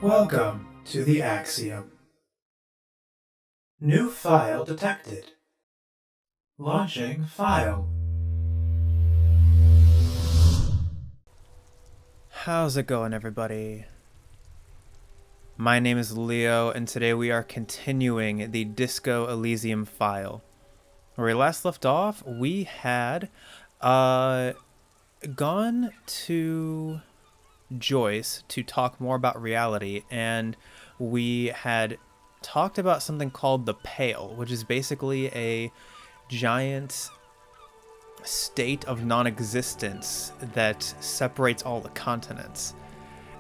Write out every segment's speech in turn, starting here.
Welcome to the Axiom. New file detected. Launching file. How's it going, everybody? My name is Leo, and today we are continuing the Disco Elysium file. Where we last left off, we had gone to Joyce to talk more about reality, and we had talked about something called the Pale, which is basically a giant state of non-existence that separates all the continents,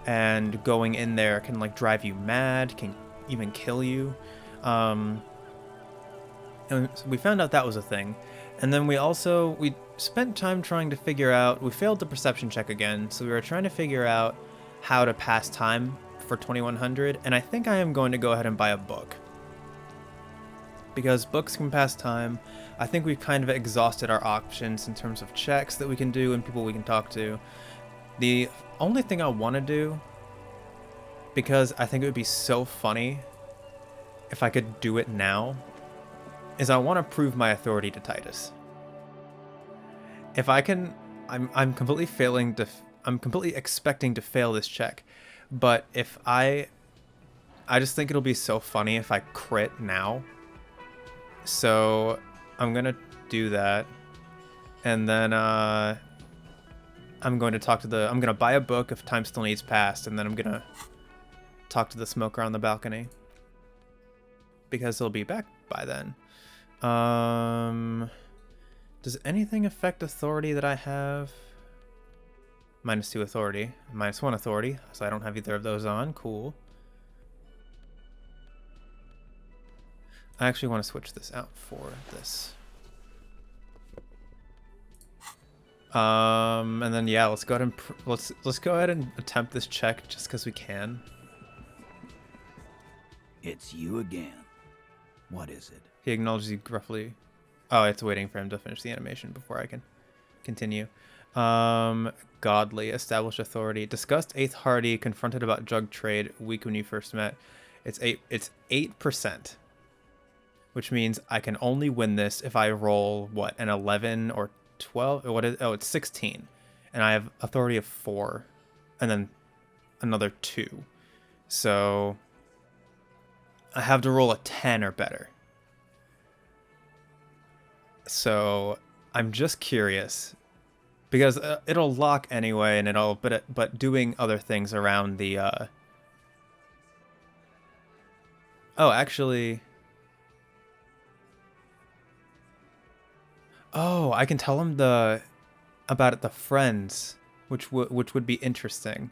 and going in there can like drive you mad, can even kill you. And so we found out that was a thing, and then we spent time trying to figure out, we failed the perception check again, so we were trying to figure out how to pass time for 2100, and I think I am going to go ahead and buy a book, because books can pass time. I think we've kind of exhausted our options in terms of checks that we can do and people we can talk to. The only thing I want to do, because I think it would be so funny if I could do it now, is I want to prove my authority to Titus. If I can, I'm completely I'm completely expecting to fail this check, but if I just think it'll be so funny if I crit now. So I'm gonna do that, and then I'm gonna buy a book if time still needs passed, and then I'm gonna talk to the smoker on the balcony, because he'll be back by then. Does anything affect authority that I have? -2 authority, -1 authority, so I don't have either of those on. Cool. I actually want to switch this out for this. And then yeah, let's go ahead and let's go ahead and attempt this check just because we can. It's you again. What is it? He acknowledges you gruffly. Oh, it's waiting for him to finish the animation before I can continue. Godly, established authority. Discussed 8th Hardy, confronted about drug trade, weak when you first met. It's 8%. Which means I can only win this if I roll, what, an 11 or 12? It's 16. And I have authority of 4. And then another 2. So I have to roll a 10 or better. So I'm just curious, because it'll lock anyway, and but doing other things around the oh, actually, oh, I can tell him about the friends, which would be interesting.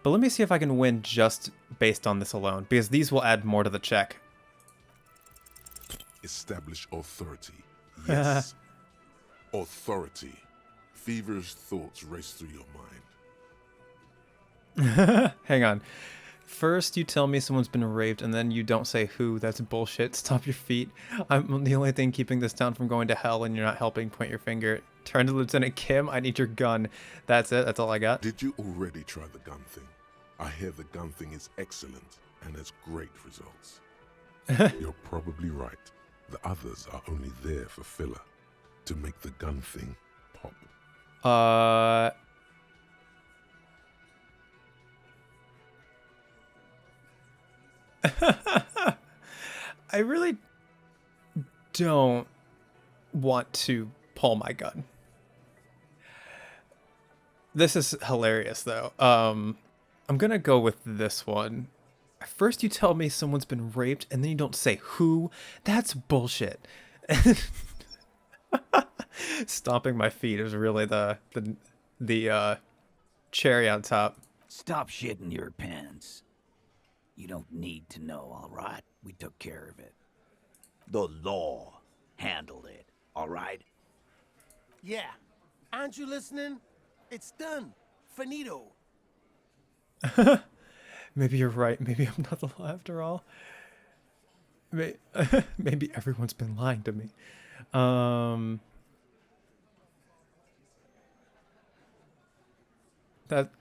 But let me see if I can win just based on this alone, because these will add more to the check. Establish authority. Yes. Authority. Feverish thoughts race through your mind. Hang on. First you tell me someone's been raped, and then you don't say who. That's bullshit. Stop your feet. I'm the only thing keeping this town from going to hell, and you're not helping. Point your finger. Turn to Lieutenant Kim. I need your gun. That's it. That's all I got. Did you already try the gun thing? I hear the gun thing is excellent and has great results. You're probably right. The others are only there for filler, to make the gun thing pop. I really don't want to pull my gun. This is hilarious, though. I'm gonna go with this one. First you tell me someone's been raped, and then you don't say who. That's bullshit. Stomping my feet is really the cherry on top. Stop shitting your pants. You don't need to know, all right? We took care of it. The law handled it, all right? Yeah. Aren't you listening? It's done. Finito. Maybe you're right. Maybe I'm not the law after all. Maybe everyone's been lying to me.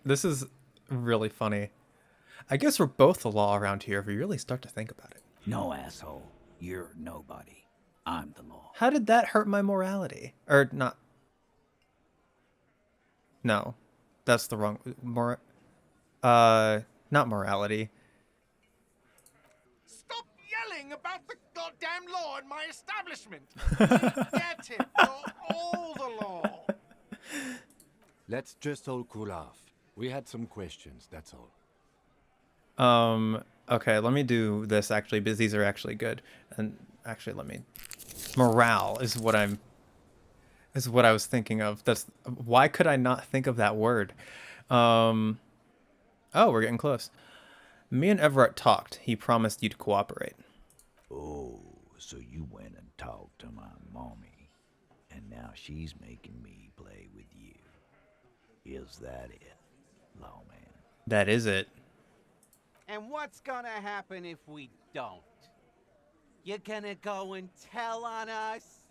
This is really funny. I guess we're both the law around here if we really start to think about it. No, asshole. You're nobody. I'm the law. How did that hurt my morality? Or not? No, that's the wrong. Not morality. Stop yelling about the goddamn law in my establishment. Get it? You're all the law. Let's just all cool off. We had some questions, that's all. Okay, let me do this actually, because these are actually good. And actually, let me. Morale is what I was thinking of. That's why could I not think of that word? Oh, we're getting close. Me and Everett talked. He promised you to cooperate. Oh, so you went and talked to my mommy, and now she's making me play with you. Is that it, lawman? That is it. And what's gonna happen if we don't? You're gonna go and tell on us?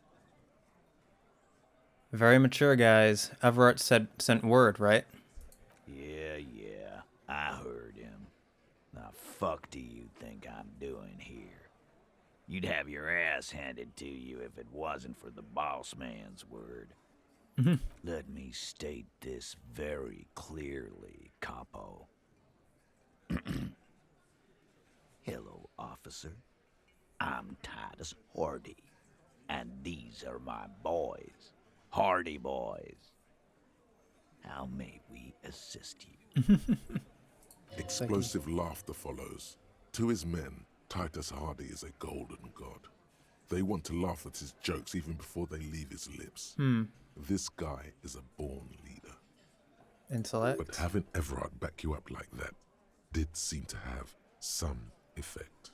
Very mature, guys. Everett sent word, right? Yeah, I heard him. Now, fuck do you think I'm doing here? You'd have your ass handed to you if it wasn't for the boss man's word. Let me state this very clearly, capo. Hello, officer. I'm Titus Hardy, and these are my boys, Hardy boys. How may we assist you? Explosive laughter follows. To his men, Titus Hardy is a golden god. They want to laugh at his jokes even before they leave his lips. This guy is a born leader. Intellect. But having Everard back you up like that did seem to have some effect.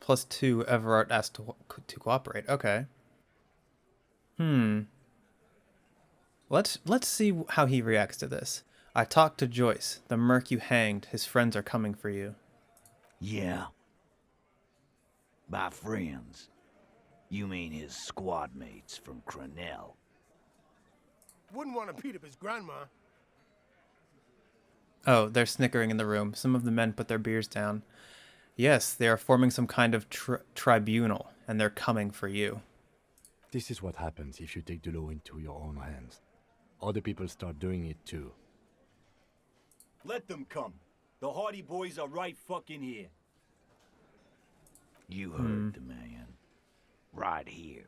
+2, Everett asked to cooperate. Okay. Let's see how he reacts to this. I talked to Joyce. The merc you hanged. His friends are coming for you. Yeah. By friends, you mean his squad mates from Cronell. Wouldn't want to beat up his grandma. Oh, they're snickering in the room. Some of the men put their beers down. Yes, they are forming some kind of tribunal, and they're coming for you. This is what happens if you take the law into your own hands. Other people start doing it too. Let them come. The Hardy boys are right fucking here. You heard the man. Right here.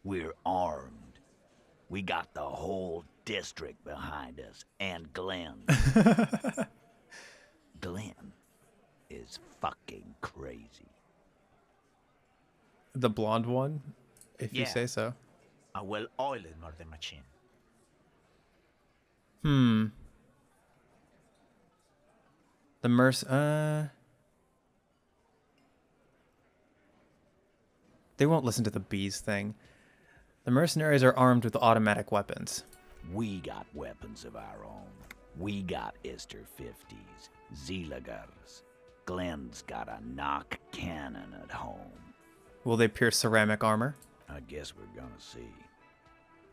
We're armed. We got the whole district behind us, and Glenn. Glenn is fucking crazy. The blonde one, if you Yeah. say so. A well-oiled murder machine. The they won't listen to the bees thing. The mercenaries are armed with automatic weapons. We got weapons of our own. We got Ister 50s, Zeelagers. Glenn's got a knock cannon at home. Will they pierce ceramic armor? I guess we're gonna see,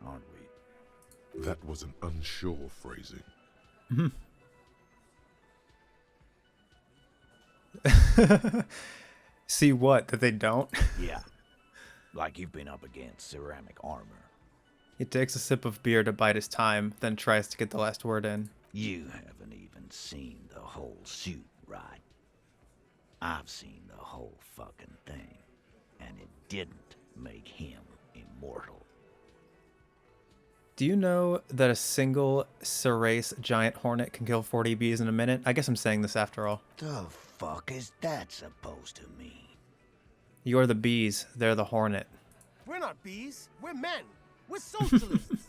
aren't we? That was an unsure phrasing. See what? That they don't? Yeah. Like you've been up against ceramic armor. He takes a sip of beer to bide his time, then tries to get the last word in. You haven't even seen the whole suit, right? I've seen the whole fucking thing, and it didn't make him immortal. Do you know that a single Cerace giant hornet can kill 40 bees in a minute? I guess I'm saying this after all. The fuck is that supposed to mean? You're the bees, they're the hornet. We're not bees. We're men. We're socialists.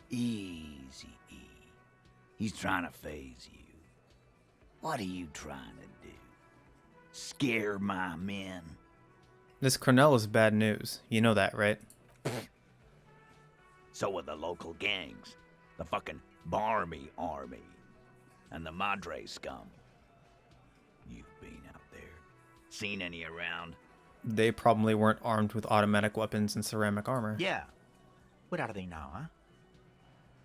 Easy, E. He's trying to phase you. What are you trying to do? Scare my men? This Cronell is bad news. You know that, right? So are the local gangs. The fucking Barmy Army. And the Madre scum. You've been out there. Seen any around? They probably weren't armed with automatic weapons and ceramic armor. Yeah. Where are they now, huh?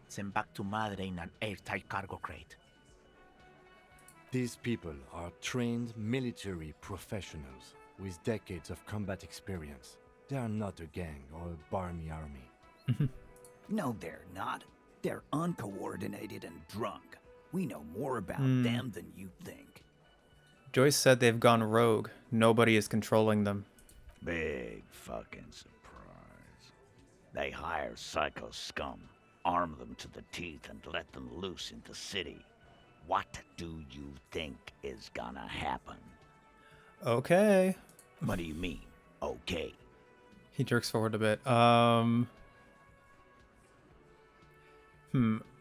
Sent back to Madre in an airtight cargo crate. These people are trained military professionals with decades of combat experience. They are not a gang or a barmy army. No, they're not. They're uncoordinated and drunk. We know more about them than you think. Joyce said they've gone rogue. Nobody is controlling them. Big fucking surprise. They hire psycho scum, arm them to the teeth, and let them loose in the city. What do you think is gonna happen? Okay. What do you mean, okay? He jerks forward a bit.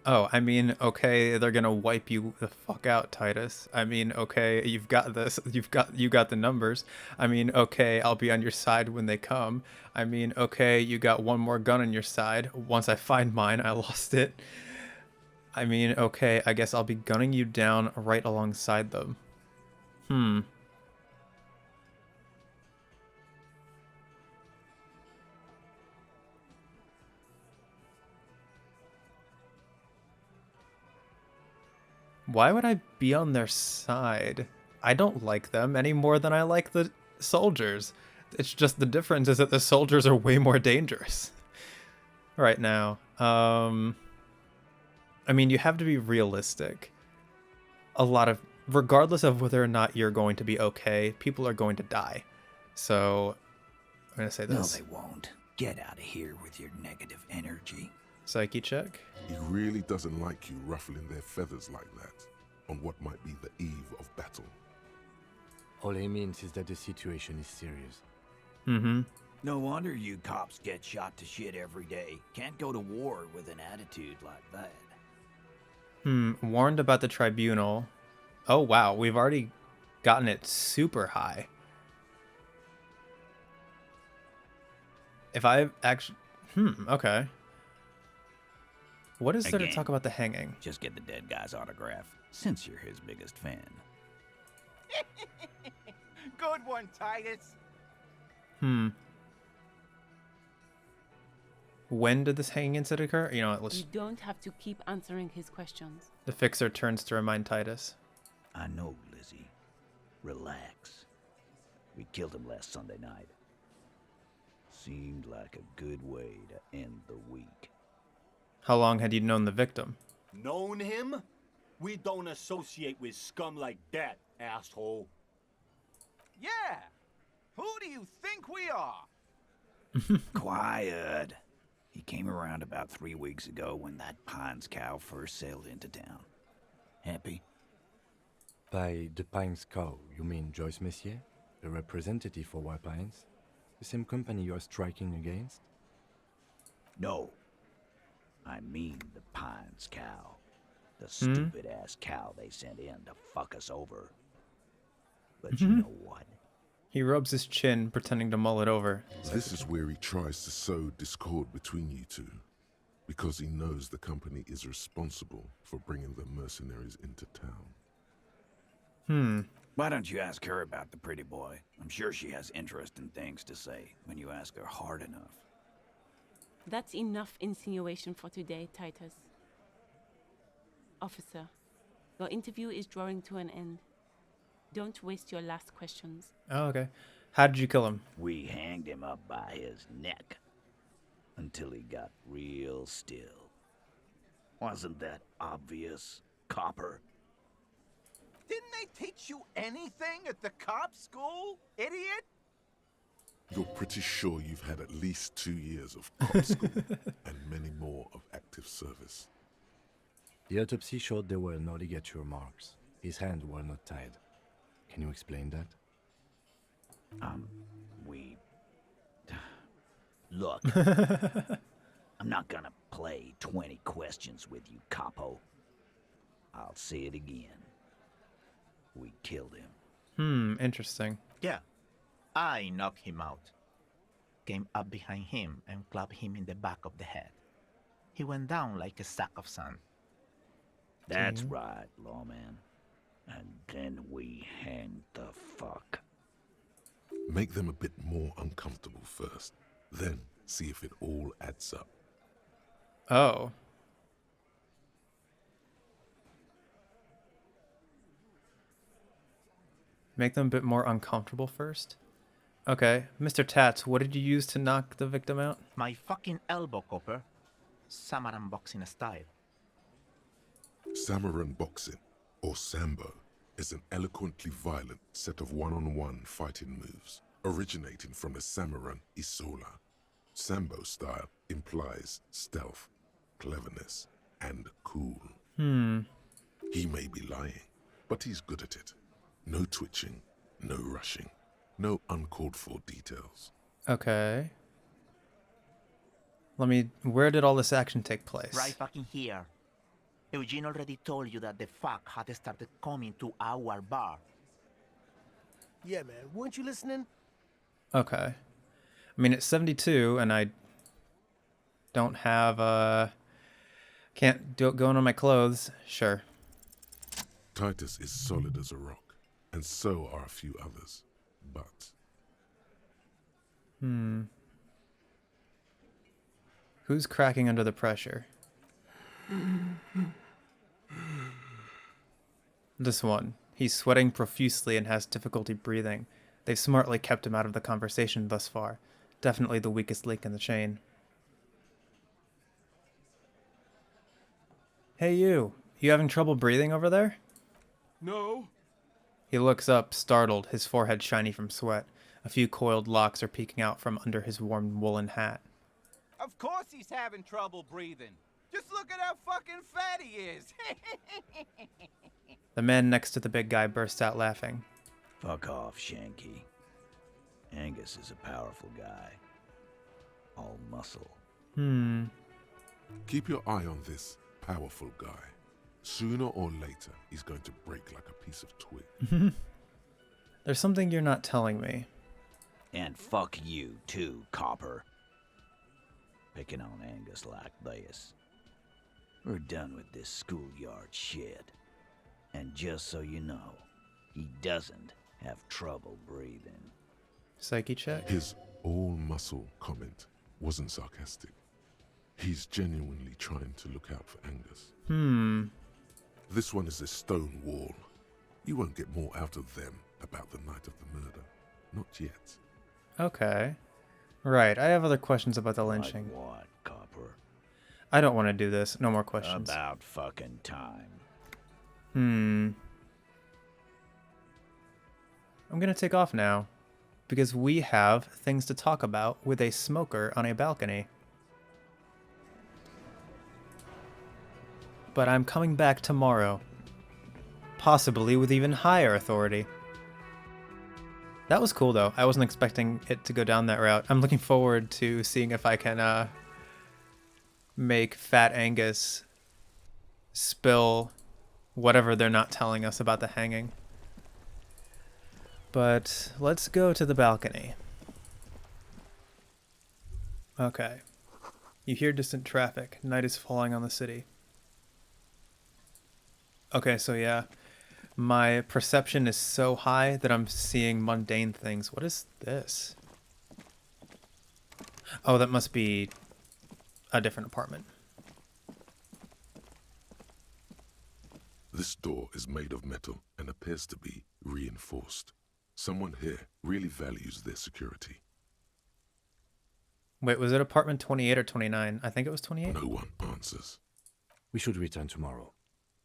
Oh, I mean, okay, they're gonna wipe you the fuck out, Titus. I mean, okay, you've got this. You got the numbers. I mean, okay, I'll be on your side when they come. I mean, okay, you got one more gun on your side. Once I find mine, I lost it. I mean, okay, I guess I'll be gunning you down right alongside them. Why would I be on their side? I don't like them any more than I like the soldiers. It's just the difference is that the soldiers are way more dangerous right now. I mean, you have to be realistic. Regardless of whether or not you're going to be okay, people are going to die. So, I'm going to say this. No, they won't. Get out of here with your negative energy. Psyche check. He really doesn't like you ruffling their feathers like that on what might be the eve of battle. All he means is that the situation is serious. No wonder you cops get shot to shit every day. Can't go to war with an attitude like that. Warned about the tribunal. Oh, wow. We've already gotten it super high. If I've actually... okay. What is there to Again, talk about the hanging? Just get the dead guy's autograph, since you're his biggest fan. Good one, Titus. When did this hanging incident occur? You know what, You don't have to keep answering his questions. The fixer turns to remind Titus. I know, Lizzie. Relax. We killed him last Sunday night. Seemed like a good way to end the week. How long had you known the victim? Known him? We don't associate with scum like that, asshole. Yeah. Who do you think we are? Quiet. He came around about 3 weeks ago when that Pines cow first sailed into town. Happy? By the Pines cow, you mean Joyce Messier? The representative for White Pines? The same company you are striking against? No. I mean the Pines cow. The stupid-ass cow they sent in to fuck us over. But you know what? He rubs his chin, pretending to mull it over. This is where he tries to sow discord between you two, because he knows the company is responsible for bringing the mercenaries into town. Why don't you ask her about the pretty boy? I'm sure she has interesting things to say when you ask her hard enough. That's enough insinuation for today, Titus. Officer, your interview is drawing to an end. Don't waste your last questions. Oh, okay. How did you kill him? We hanged him up by his neck until he got real still. Wasn't that obvious, copper? Didn't they teach you anything at the cop school, idiot? You're pretty sure you've had at least 2 years of cop school and many more of active service. The autopsy showed there were no ligature marks. His hands were not tied. Can you explain that? Look, I'm not gonna play 20 questions with you, capo. I'll say it again. We killed him. Interesting. Yeah, I knocked him out. Came up behind him and clapped him in the back of the head. He went down like a sack of sand. That's right, lawman. And then we hanged the fuck. Make them a bit more uncomfortable first, then see if it all adds up. Oh. Make them a bit more uncomfortable first. Okay, Mr. Tats, what did you use to knock the victim out? My fucking elbow, Copper. Samurai boxing style. Samurai boxing, or Sambo, is an eloquently violent set of one-on-one fighting moves, originating from the Samurai Isola. Sambo style implies stealth, cleverness, and cool. He may be lying, but he's good at it. No twitching, no rushing, no uncalled for details. Okay. Where did all this action take place? Right fucking here. Eugene already told you that the fuck had started coming to our bar. Yeah, man. Weren't you listening? Okay. I mean, it's 72, and I don't have, can't do it going on my clothes. Sure. Titus is solid as a rock, and so are a few others. But Who's cracking under the pressure? This one. He's sweating profusely and has difficulty breathing. They've smartly kept him out of the conversation thus far. Definitely the weakest link in the chain. Hey you having trouble breathing over there? No. He looks up, startled, his forehead shiny from sweat. A few coiled locks are peeking out from under his warm woolen hat. Of course he's having trouble breathing. Just look at how fucking fat he is. The man next to the big guy bursts out laughing. Fuck off, Shanky. Angus is a powerful guy. All muscle. keep your eye on this powerful guy. Sooner or later, he's going to break like a piece of twig. There's something you're not telling me. And fuck you too, Copper. Picking on Angus like this. We're done with this schoolyard shit. And just so you know, he doesn't have trouble breathing. Psyche check? His all-muscle comment wasn't sarcastic. He's genuinely trying to look out for Angus. This one is a stone wall. You won't get more out of them about the night of the murder. Not yet. Okay. Right, I have other questions about the lynching. Like what, Copper? I don't want to do this. No more questions. About fucking time. I'm gonna take off now, because we have things to talk about with a smoker on a balcony. But I'm coming back tomorrow. Possibly with even higher authority. That was cool though. I wasn't expecting it to go down that route. I'm looking forward to seeing if I can make Fat Angus spill whatever they're not telling us about the hanging. But let's go to the balcony. Okay. You hear distant traffic. Night is falling on the city. Okay, so yeah. My perception is so high that I'm seeing mundane things. What is this? Oh, that must be a different apartment. This door is made of metal and appears to be reinforced. Someone here really values their security. Wait, was it apartment 28 or 29? I think it was 28. No one answers. We should return tomorrow.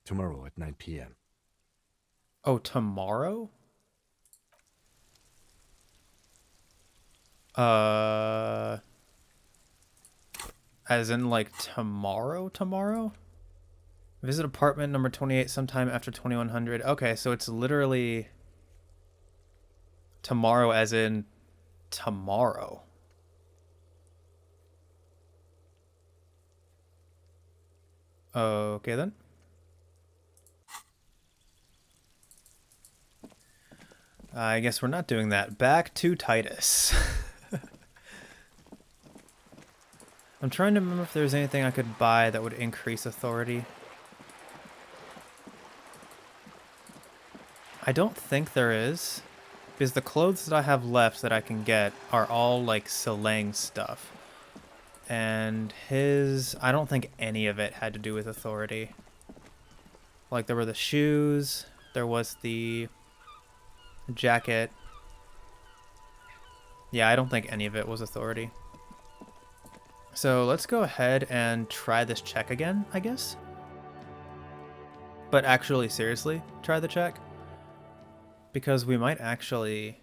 Tomorrow at 9 p.m. Oh, tomorrow? As in like tomorrow? Visit apartment number 28 sometime after 2100. Okay, so it's literally tomorrow as in tomorrow. Okay then. I guess we're not doing that. Back to Titus. I'm trying to remember if there's anything I could buy that would increase authority. I don't think there is, because the clothes that I have left that I can get are all like Silang stuff. And his, I don't think any of it had to do with authority. Like there were the shoes, there was the Jacket. Yeah, I don't think any of it was authority. So let's go ahead and try this check again, I guess. But actually, seriously, try the check. Because we might actually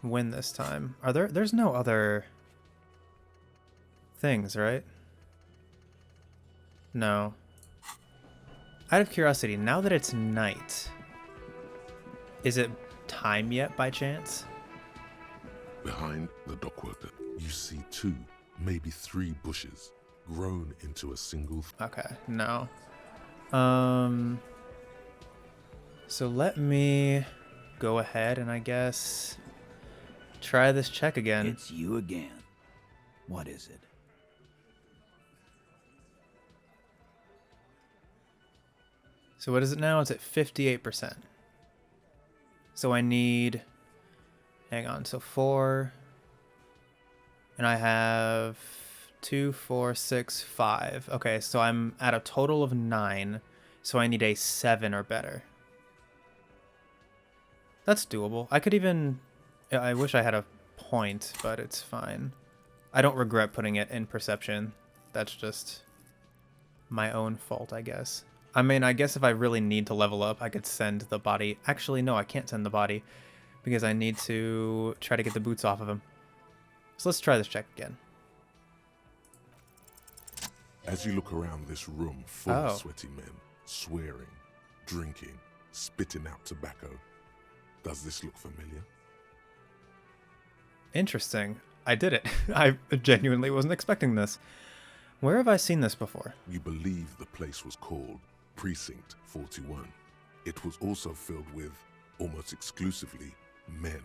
win this time. There's no other things, right? No. Out of curiosity, now that it's night, is it time yet by chance? Behind the dockworker, you see 2, maybe 3 bushes grown into a single. Okay, no. So let me go ahead and I guess try this check again. It's you again. What is it? So what is it now? It's at 58%. So I need, hang on, so 4, and I have 2, 4, 6, 5. Okay, so I'm at a total of 9, so I need a 7 or better. That's doable. I could even, I wish I had a point, but it's fine. I don't regret putting it in perception. That's just my own fault, I guess. I mean, I guess if I really need to level up, I could send the body. Actually, no, I can't send the body because I need to try to get the boots off of him. So let's try this check again. As you look around this room full of sweaty men, swearing, drinking, spitting out tobacco, does this look familiar? Interesting. I did it. I genuinely wasn't expecting this. Where have I seen this before? You believe the place was called Precinct 41. It was also filled with, almost exclusively, men,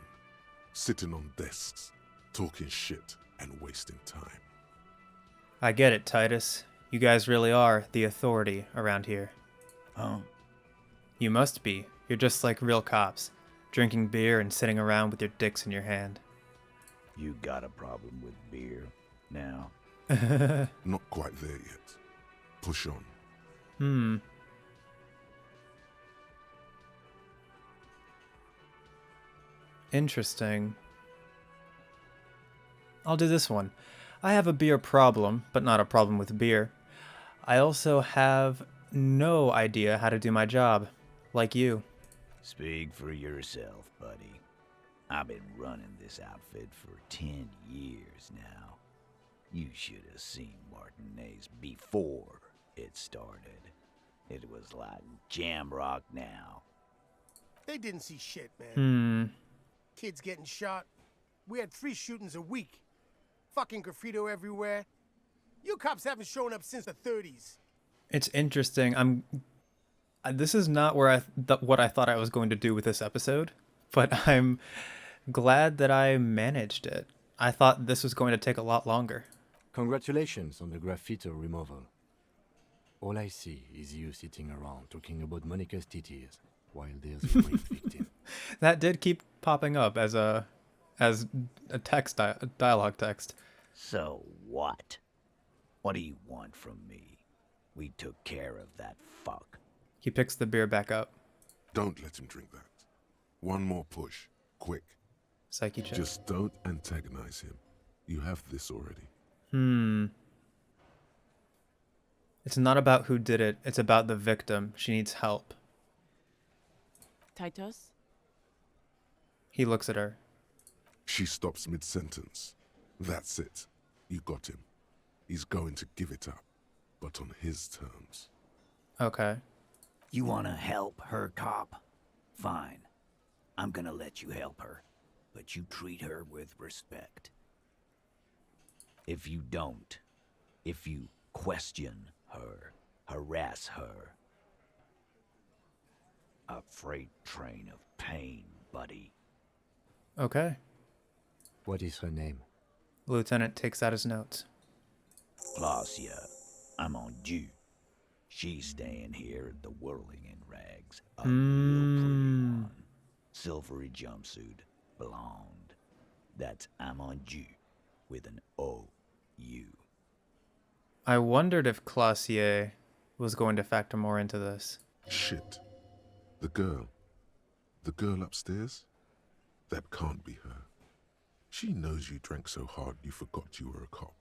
sitting on desks, talking shit and wasting time. I get it, Titus. You guys really are the authority around here. Oh? You must be. You're just like real cops, drinking beer and sitting around with your dicks in your hand. You got a problem with beer now? Not quite there yet. Push on. Interesting. I'll do this one. I have a beer problem, but not a problem with beer. I also have no idea how to do my job, like you. Speak for yourself, buddy. I've been running this outfit for 10 years now. You should have seen Martinez before it started. It was like jam rock now. They didn't see shit, man. Hmm. Kids getting shot. We had 3 shootings a week. Fucking graffito everywhere. You cops haven't shown up since the 30s. It's interesting. This is not where what I thought I was going to do with this episode, but I'm glad that I managed it. I thought this was going to take a lot longer. Congratulations on the graffito removal. All I see is you sitting around talking about Monica's titties while there's a rape victim. That did keep popping up as a text, a dialogue text. So what? What do you want from me? We took care of that fuck. He picks the beer back up. Don't let him drink that. One more push. Quick. Psyche check. Just don't antagonize him. You have this already. It's not about who did it. It's about the victim. She needs help. Titus? He looks at her. She stops mid-sentence. That's it. You got him. He's going to give it up, but on his terms. Okay. You want to help her, cop? Fine. I'm gonna let you help her, but you treat her with respect. If you don't, if you question her, harass her, a freight train of pain, buddy. Okay. What is her name? Lieutenant takes out his notes. Klaasje, I'm on due. She's staying here at the Whirling in Rags. A real pretty one. Silvery jumpsuit, blonde. That's I'm on due with an O-U. I wondered if Klaasje was going to factor more into this. Shit. The girl. The girl upstairs? That can't be her. She knows you drank so hard you forgot you were a cop.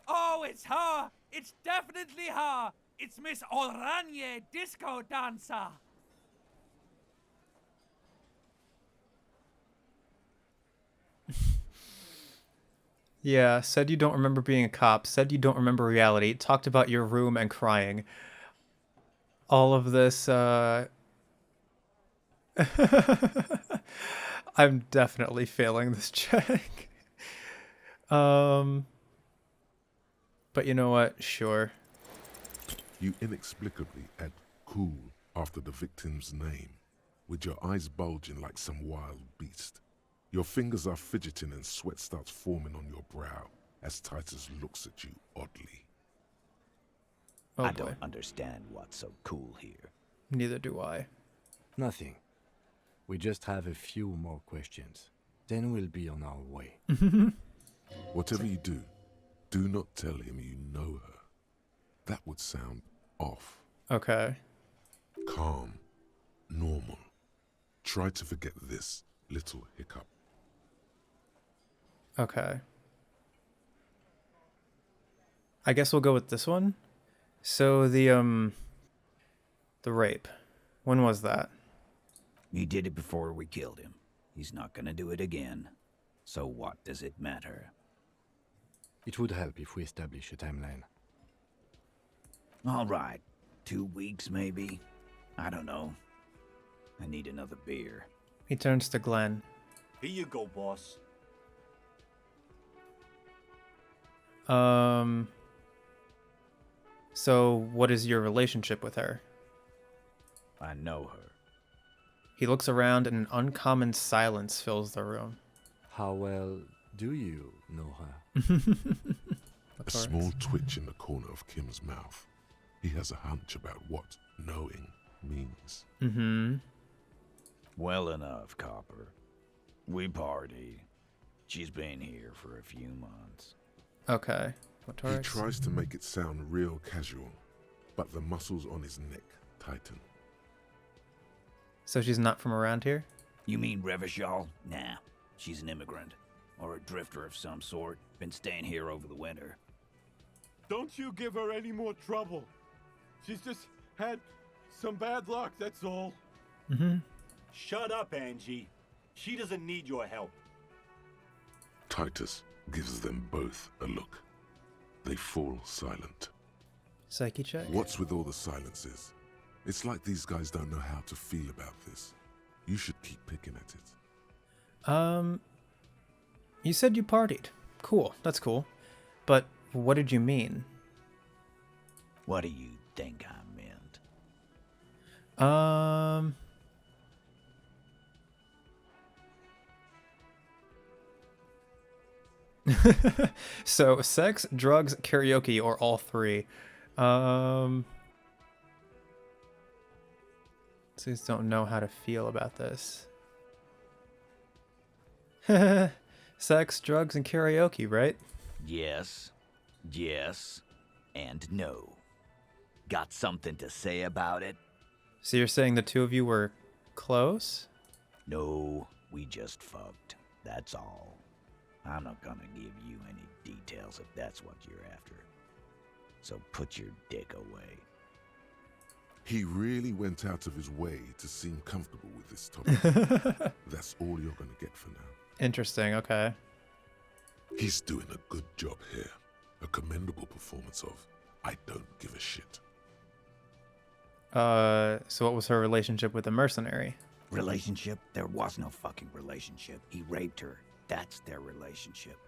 Oh, it's her! It's definitely her! It's Miss Oranje, disco dancer! Yeah, said you don't remember being a cop, said you don't remember reality, talked about your room and crying. All of this, I'm definitely failing this check. But you know what? Sure. You inexplicably add cool after the victim's name, with your eyes bulging like some wild beast. Your fingers are fidgeting and sweat starts forming on your brow as Titus looks at you oddly. Oh, I boy. don't understand what's so cool here. Neither do I. Nothing. We just have a few more questions. Then we'll be on our way. Whatever you do not tell him you know her. That would sound off. Okay. Calm. Normal. Try to forget this little hiccup. Okay. I guess we'll go with this one. So the rape. When was that? He did it before we killed him. He's not gonna do it again. So what does it matter? It would help if we establish a timeline. All right. 2 weeks, maybe? I don't know. I need another beer. He turns to Glenn. Here you go, boss. So what is your relationship with her? I know her. He looks around and an uncommon silence fills the room. How well do you know her? A small twitch in the corner of Kim's mouth. He has a hunch about what knowing means. Mm-hmm. Well enough, Copper. We party. She's been here for a few months. Okay. He tries to make it sound real casual, but the muscles on his neck tighten. So she's not from around here? You mean Revachol? Nah, she's an immigrant. Or a drifter of some sort. Been staying here over the winter. Don't you give her any more trouble. She's just had some bad luck, that's all. Mm-hmm. Shut up, Angie. She doesn't need your help. Titus gives them both a look. They fall silent. Psyche check? What's with all the silences? It's like these guys don't know how to feel about this. You should keep picking at it. You said you partied. Cool, that's cool. But what did you mean? What do you think I meant? So, sex, drugs, karaoke, or all three. Just don't know how to feel about this. Sex, drugs, and karaoke, right? Yes, yes, and no. Got something to say about it? So you're saying the two of you were close? No, we just fucked. That's all. I'm not gonna give you any details if that's what you're after. So put your dick away. He really went out of his way to seem comfortable with this topic. That's all you're gonna get for now. Interesting, okay. He's doing a good job here. A commendable performance of I don't give a shit. So what was her relationship with the mercenary? Relationship? There was no fucking relationship. He raped her. That's their relationship.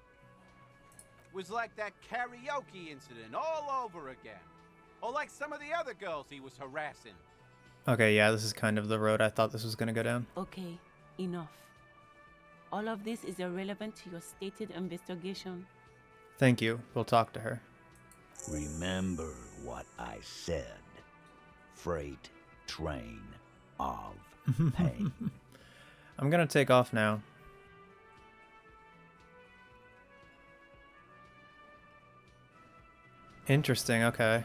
Was like that karaoke incident all over again. Or like some of the other girls he was harassing. Okay, yeah, this is kind of the road I thought this was gonna go down. Okay, enough. All of this is irrelevant to your stated investigation. Thank you. We'll talk to her. Remember what I said. Freight train of pain. I'm gonna take off now. Interesting, okay.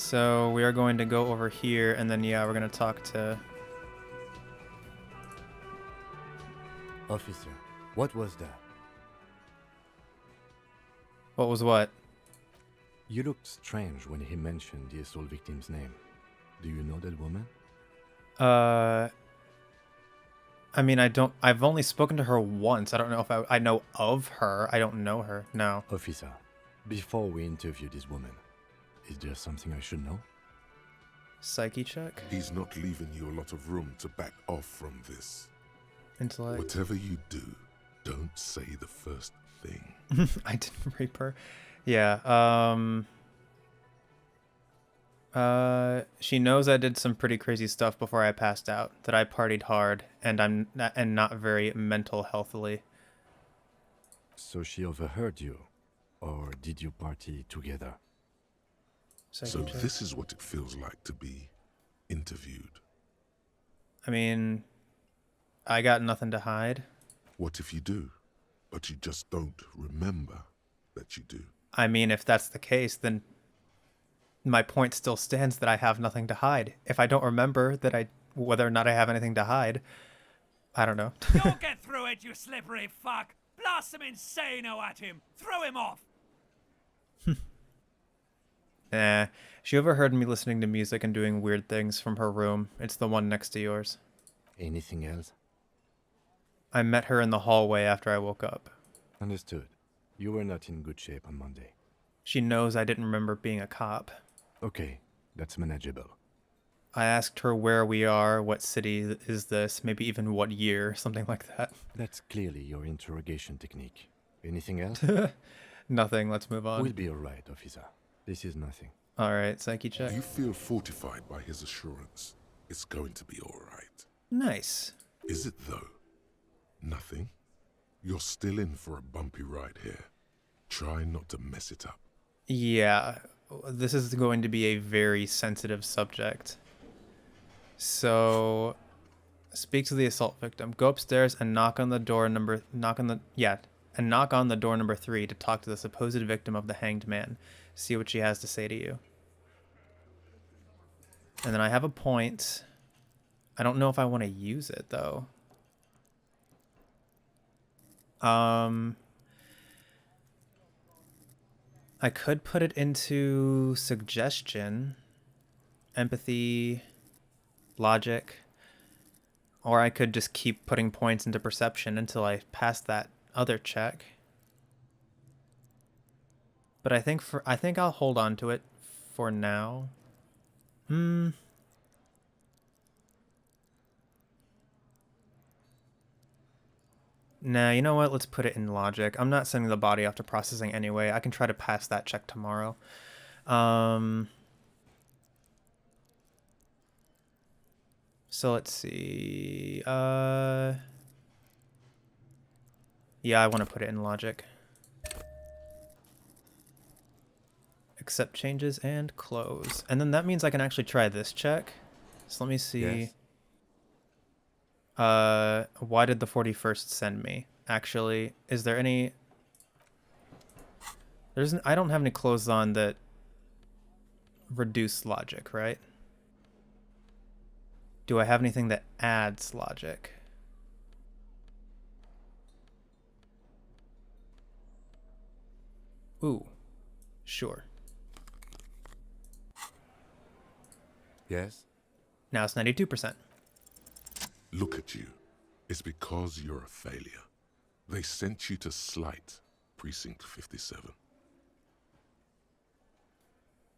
So we are going to go over here, and then yeah, we're gonna talk to. Officer, what was that? What was what? You looked strange when he mentioned the assault victim's name. Do you know that woman? I mean, I've only spoken to her once. I don't know if I know of her. I don't know her. No. Officer, before we interview this woman, is there something I should know? Psyche check? He's not leaving you a lot of room to back off from this. Intellect. Whatever you do, don't say the first thing. I didn't rape her. Yeah, she knows I did some pretty crazy stuff before I passed out, that I partied hard, and not very mental healthily. So she overheard you, or did you party together? So this is what it feels like to be interviewed. I mean, I got nothing to hide. What if you do, but you just don't remember that you do? I mean, if that's the case, then my point still stands that I have nothing to hide. If I don't remember whether or not I have anything to hide, I don't know. You'll get through it, you slippery fuck! Blast some insano at him! Throw him off! Nah, she overheard me listening to music and doing weird things from her room. It's the one next to yours. Anything else? I met her in the hallway after I woke up. Understood. You were not in good shape on Monday. She knows I didn't remember being a cop. Okay, that's manageable. I asked her where we are, what city is this, maybe even what year, something like that. That's clearly your interrogation technique. Anything else? Nothing, let's move on. We'll be alright, officer. This is nothing. Alright, psyche check. You feel fortified by his assurance. It's going to be alright. Nice. Is it though? Nothing? You're still in for a bumpy ride here. Try not to mess it up. Yeah, this is going to be a very sensitive subject. So, speak to the assault victim. Go upstairs and knock on the door number 3 to talk to the supposed victim of the hanged man. See what she has to say to you. And then I have a point. I don't know if I want to use it though. I could put it into suggestion, empathy, logic, or I could just keep putting points into perception until I pass that other check. But I think I'll hold on to it for now. Nah, you know what? Let's put it in logic. I'm not sending the body off to processing anyway. I can try to pass that check tomorrow. So let's see. Yeah, I want to put it in logic. Accept changes and close. And then that means I can actually try this check. So let me see. Yes. Why did the 41st send me? Actually, is there any... I don't have any clothes on that reduce logic, right? Do I have anything that adds logic? Ooh, sure. Yes? Now it's 92%. Look at you. It's because you're a failure. They sent you to Slight, Precinct 57.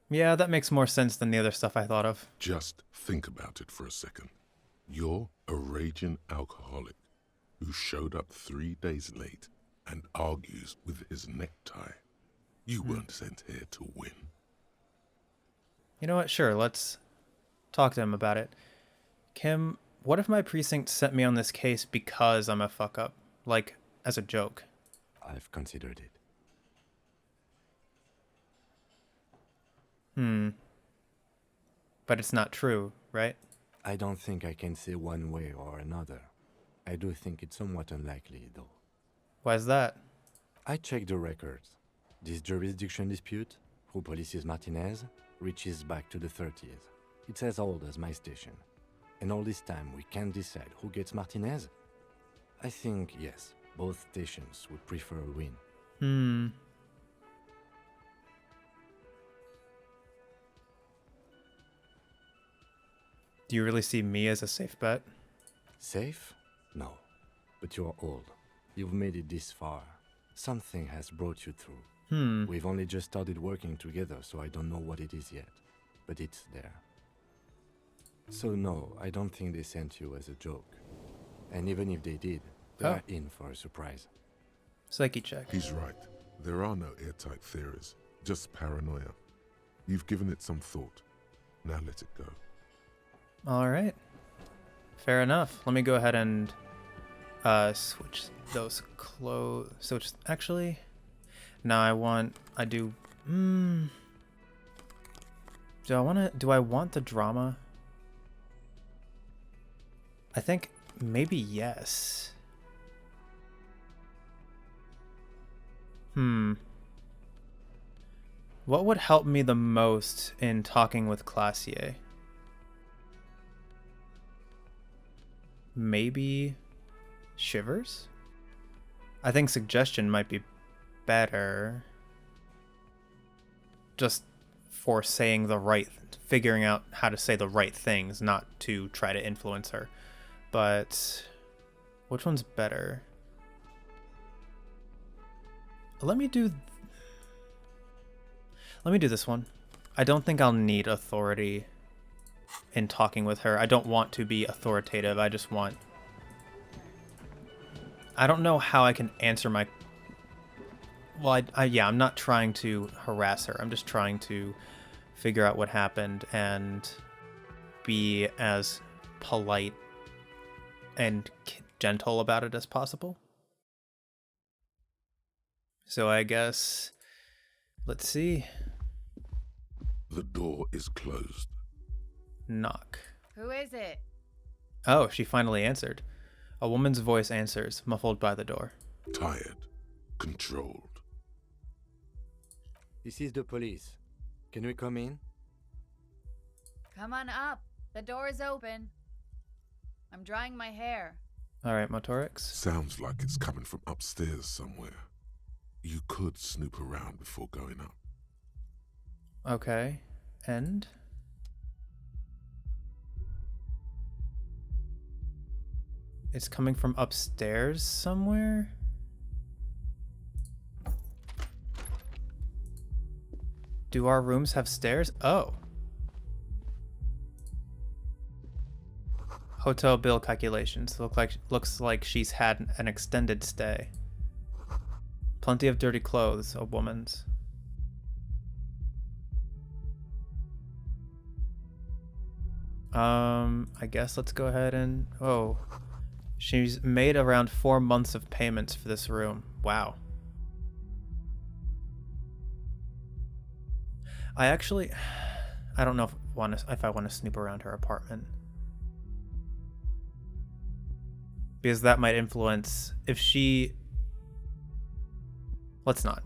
Yeah, that makes more sense than the other stuff I thought of. Just think about it for a second. You're a raging alcoholic who showed up 3 days late and argues with his necktie. You weren't sent here to win. You know what? Sure, let's talk to him about it. Kim, what if my precinct sent me on this case because I'm a fuck up? Like, as a joke. I've considered it. But it's not true, right? I don't think I can say one way or another. I do think it's somewhat unlikely, though. Why's that? I checked the records. This jurisdiction dispute, who polices Martinez, reaches back to the 30s. It's as old as my station. And all this time we can't decide who gets Martinez? I think, yes, both stations would prefer a win. Do you really see me as a safe bet? Safe? No. But you're old. You've made it this far. Something has brought you through. We've only just started working together, so I don't know what it is yet. But it's there. So no, I don't think they sent you as a joke. And even if they did, they're in for a surprise. Psyche check. He's right. There are no airtight theories, just paranoia. You've given it some thought. Now let it go. All right. Fair enough. Let me go ahead and switch those clothes. So it's actually, now I do I want the drama? I think maybe yes. What would help me the most in talking with Klaasje? Maybe Shivers? I think suggestion might be better. Just for saying figuring out how to say the right things, not to try to influence her. But which one's better? Let me do this one. I don't think I'll need authority in talking with her. I don't want to be authoritative. I just want... I don't know how I can answer my... Well, I'm not trying to harass her. I'm just trying to figure out what happened and be as polite and gentle about it as possible. So I guess... Let's see. The door is closed. Knock. Who is it? Oh, she finally answered. A woman's voice answers, muffled by the door. Tired. Controlled. This is the police. Can we come in? Come on up. The door is open. I'm drying my hair. All right, Motorix. Sounds like it's coming from upstairs somewhere. You could snoop around before going up. Okay. And? It's coming from upstairs somewhere? Do our rooms have stairs? Oh. Hotel bill calculations. Looks like she's had an extended stay. Plenty of dirty clothes, a woman's. I guess let's go ahead and... Oh. She's made around 4 months of payments for this room. Wow. I don't know if I want to snoop around her apartment. Because that might influence if she... Let's not.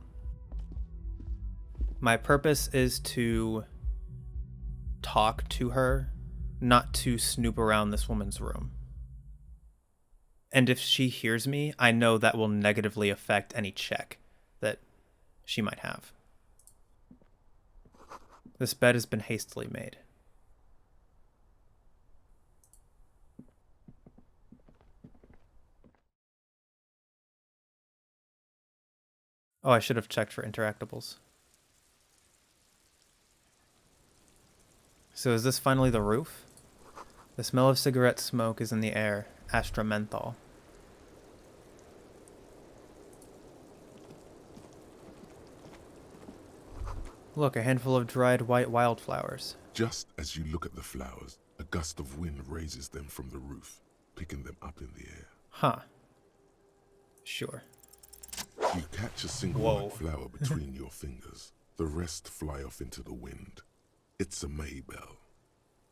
My purpose is to talk to her, not to snoop around this woman's room. And if she hears me, I know that will negatively affect any check that she might have. This bed has been hastily made. Oh, I should have checked for interactables. So is this finally the roof? The smell of cigarette smoke is in the air. Astra menthol. Look, a handful of dried white wildflowers. Just as you look at the flowers, a gust of wind raises them from the roof, picking them up in the air. Huh. Sure. You catch a single white flower between your fingers. The rest fly off into the wind. It's a maybell.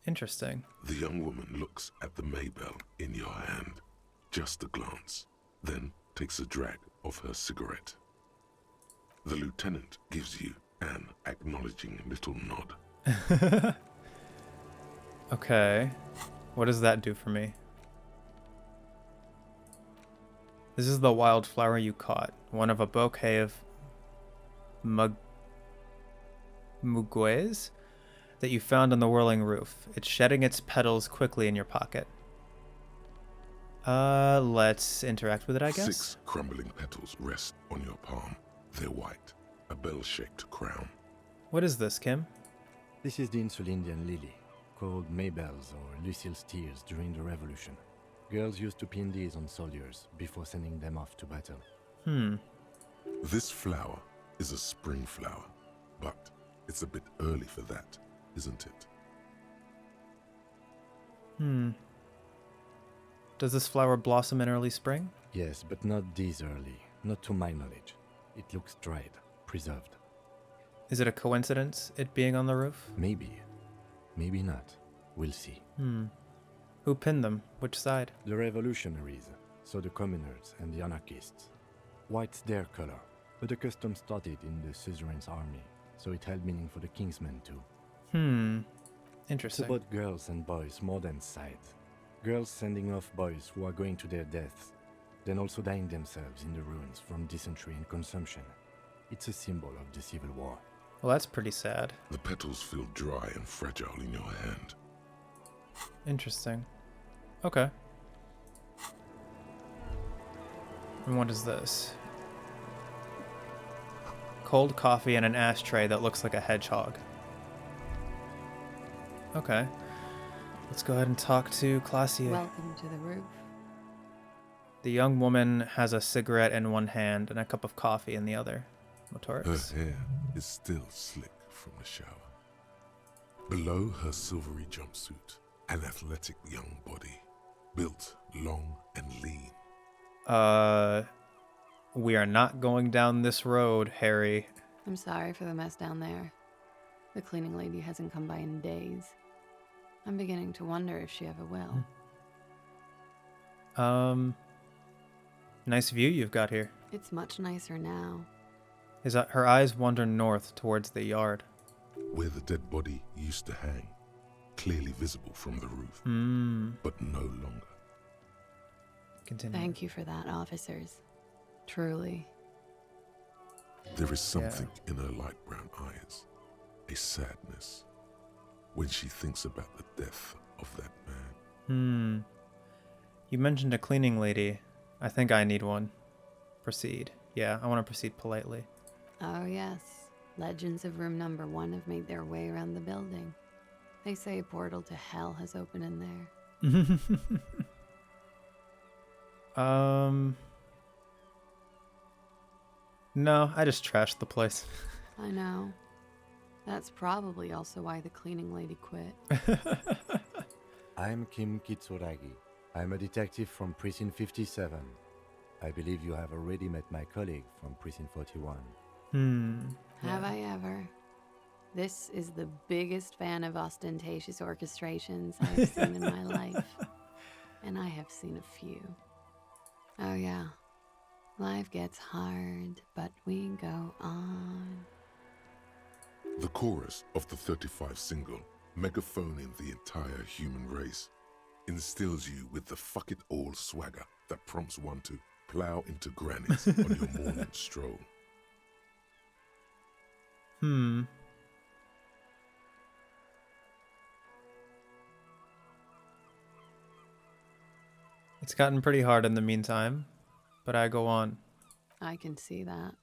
Interesting. The young woman looks at the maybell in your hand. Just a glance. Then takes a drag of her cigarette. The lieutenant gives you an acknowledging little nod. Okay. What does that do for me? This is the wildflower you caught. One of a bouquet of muguets that you found on the whirling roof. It's shedding its petals quickly in your pocket. Let's interact with it, I guess. 6 crumbling petals rest on your palm. They're white, a bell-shaped crown. What is this, Kim? This is the Insulindian lily, called Maybelle's or Lucille's tears during the Revolution. Girls used to pin these on soldiers before sending them off to battle. This flower is a spring flower, but it's a bit early for that, isn't it? Does this flower blossom in early spring? Yes, but not this early. Not to my knowledge. It looks dried, preserved. Is it a coincidence, it being on the roof? Maybe. Maybe not. We'll see. Who pinned them? Which side? The revolutionaries, so the communards and the anarchists. White's their color, but the custom started in the suzerain's army, so it held meaning for the king's men too. Interesting. It's about girls and boys more than sides. Girls sending off boys who are going to their deaths, then also dying themselves in the ruins from dysentery and consumption. It's a symbol of the Civil War. Well, that's pretty sad. The petals feel dry and fragile in your hand. Interesting. Okay. And what is this? Cold coffee and an ashtray that looks like a hedgehog. Okay. Let's go ahead and talk to Klaasje. Welcome to the roof. The young woman has a cigarette in one hand and a cup of coffee in the other. Her Motorix. hair is still slick from the shower. Below her silvery jumpsuit, an athletic young body, built long and lean. We are not going down this road, Harry. I'm sorry for the mess down there. The cleaning lady hasn't come by in days. I'm beginning to wonder if she ever will. Nice view you've got here. It's much nicer now. Her eyes wander north towards the yard. Where the dead body used to hang, clearly visible from the roof, but no longer. Continue. Thank you for that, officers. Truly. There is something in her light brown eyes, a sadness, when she thinks about the death of that man. You mentioned a cleaning lady. I think I need one. Proceed. Yeah, I want to proceed politely. Oh, yes. Legends of room number 1 have made their way around the building. They say a portal to hell has opened in there. No, I just trashed the place. I know. That's probably also why the cleaning lady quit. I'm Kim Kitsuragi. I'm a detective from Precinct 57. I believe you have already met my colleague from Precinct 41. Have I ever? This is the biggest fan of ostentatious orchestrations I've seen in my life. And I have seen a few. Oh yeah. Life gets hard, but we go on. The chorus of the 35 single, megaphoning the entire human race, instills you with the fuck it all swagger that prompts one to plow into grannies on your morning stroll. It's gotten pretty hard in the meantime, but I go on. I can see that.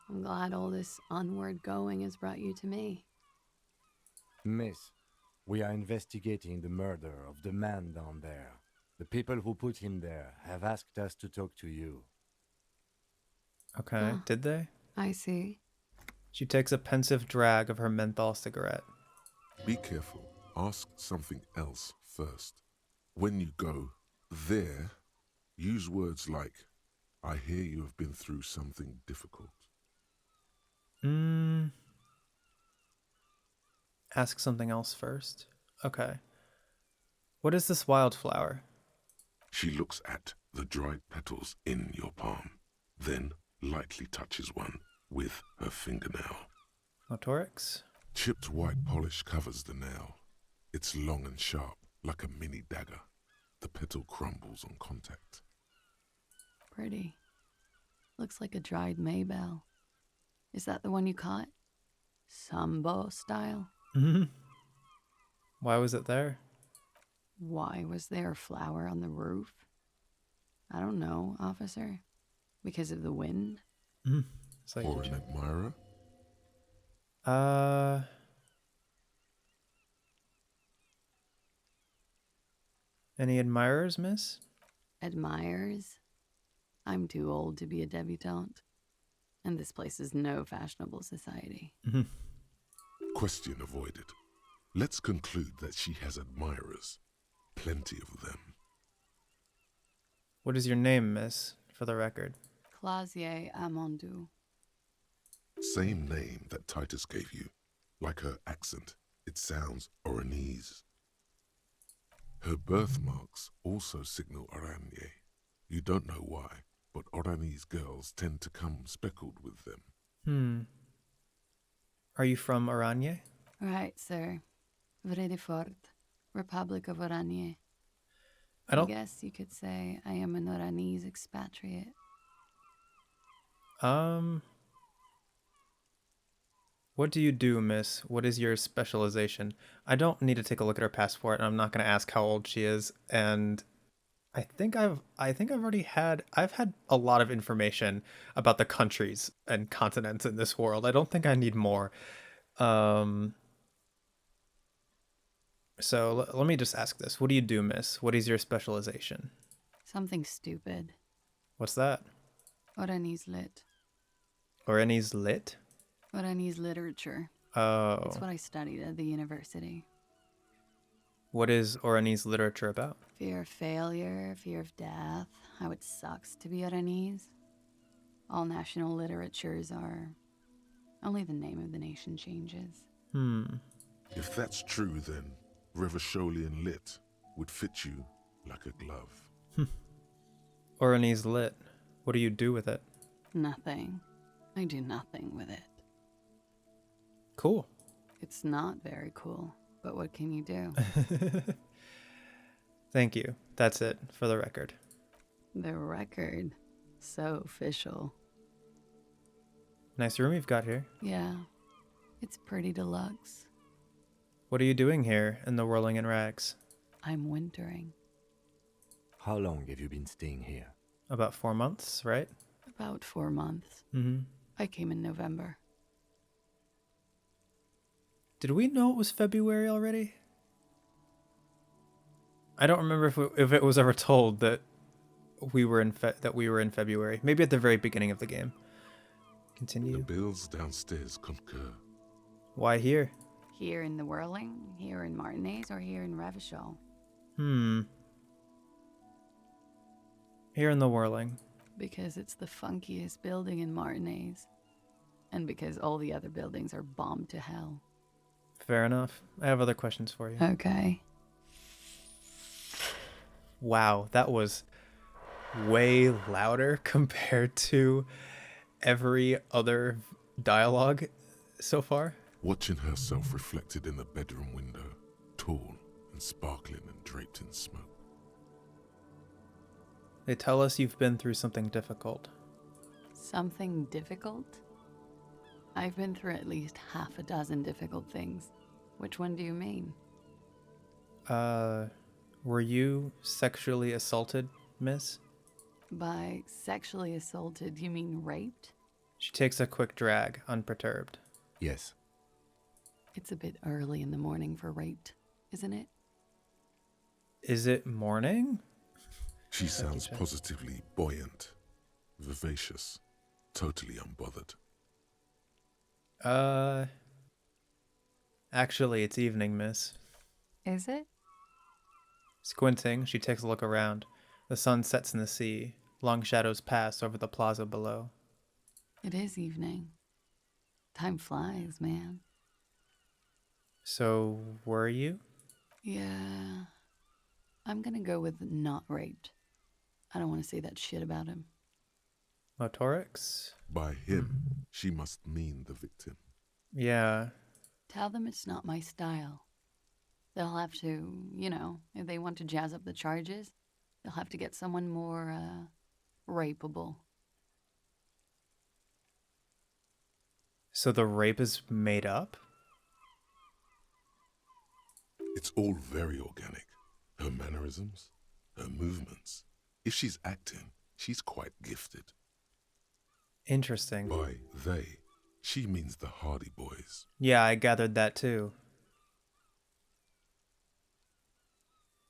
I'm glad all this onward going has brought you to me. Miss, we are investigating the murder of the man down there. The people who put him there have asked us to talk to you. Okay, did they? I see. She takes a pensive drag of her menthol cigarette. Be careful. Ask something else first. When you go there, use words like, I hear you have been through something difficult. Ask something else first. Okay. What is this wildflower? She looks at the dried petals in your palm, then lightly touches one with her fingernail. Motorix? Chipped white polish covers the nail. It's long and sharp, like a mini dagger. The petal crumbles on contact. Pretty. Looks like a dried maybell. Is that the one you caught? Sambo style? Mm-hmm. Why was it there? Why was there a flower on the roof? I don't know, officer. Because of the wind? Mm-hmm. It's like or an admirer? Any admirers, miss? Admirers? I'm too old to be a debutante. And this place is no fashionable society. Mm-hmm. Question avoided. Let's conclude that she has admirers. Plenty of them. What is your name, miss, for the record? Klaasje Amandu. Same name that Titus gave you. Like her accent, it sounds Oranese. Her birthmarks also signal Oranje. You don't know why, but Oranese girls tend to come speckled with them. Are you from Oranje? Right, sir. Vredefort, Republic of Oranje. I guess you could say I am an Oranese expatriate. What do you do, miss? What is your specialization? I don't need to take a look at her passport, and I'm not going to ask how old she is. And I think I've had a lot of information about the countries and continents in this world. I don't think I need more. So let me just ask this. What do you do, miss? What is your specialization? Something stupid. What's that? Oranese lit. Oranese lit? Oranese literature. Oh. It's what I studied at the university. What is Oranese literature about? Fear of failure, fear of death, how it sucks to be Oranese. All national literatures are... Only the name of the nation changes. If that's true, then Revacholian lit would fit you like a glove. Oranese lit. What do you do with it? Nothing. I do nothing with it. Cool. It's not very cool, but what can you do? Thank you. That's it, for the record. The record? So official. Nice room you've got here. Yeah, it's pretty deluxe. What are you doing here in the Whirling in Rags? I'm wintering. How long have you been staying here? About 4 months, right? About 4 months. Mm-hmm. I came in November. Did we know it was February already? I don't remember if it was ever told that we were in February. Maybe at the very beginning of the game. Continue. The bills downstairs concur. Why here? Here in the Whirling, here in Martinez, or here in Revachol? Here in the Whirling. Because it's the funkiest building in Martinez. And because all the other buildings are bombed to hell. Fair enough. I have other questions for you. Okay. Wow, that was way louder compared to every other dialogue so far. Watching herself reflected in the bedroom window, tall and sparkling and draped in smoke. They tell us you've been through something difficult. Something difficult? I've been through at least half a dozen difficult things. Which one do you mean? Were you sexually assaulted, miss? By sexually assaulted, you mean raped? She takes a quick drag, unperturbed. Yes. It's a bit early in the morning for raped, isn't it? Is it morning? She sounds positively buoyant, vivacious, totally unbothered. Actually, it's evening, miss. Is it? Squinting, she takes a look around. The sun sets in the sea. Long shadows pass over the plaza below. It is evening. Time flies, man. So, were you? Yeah. I'm gonna go with not raped. I don't want to say that shit about him. Motorix? By him, she must mean the victim. Yeah. Tell them it's not my style. They'll have to, if they want to jazz up the charges, they'll have to get someone more, rapeable. So the rape is made up? It's all very organic. Her mannerisms, her movements. If she's acting, she's quite gifted. Interesting. By they, she means the Hardy Boys. Yeah, I gathered that too.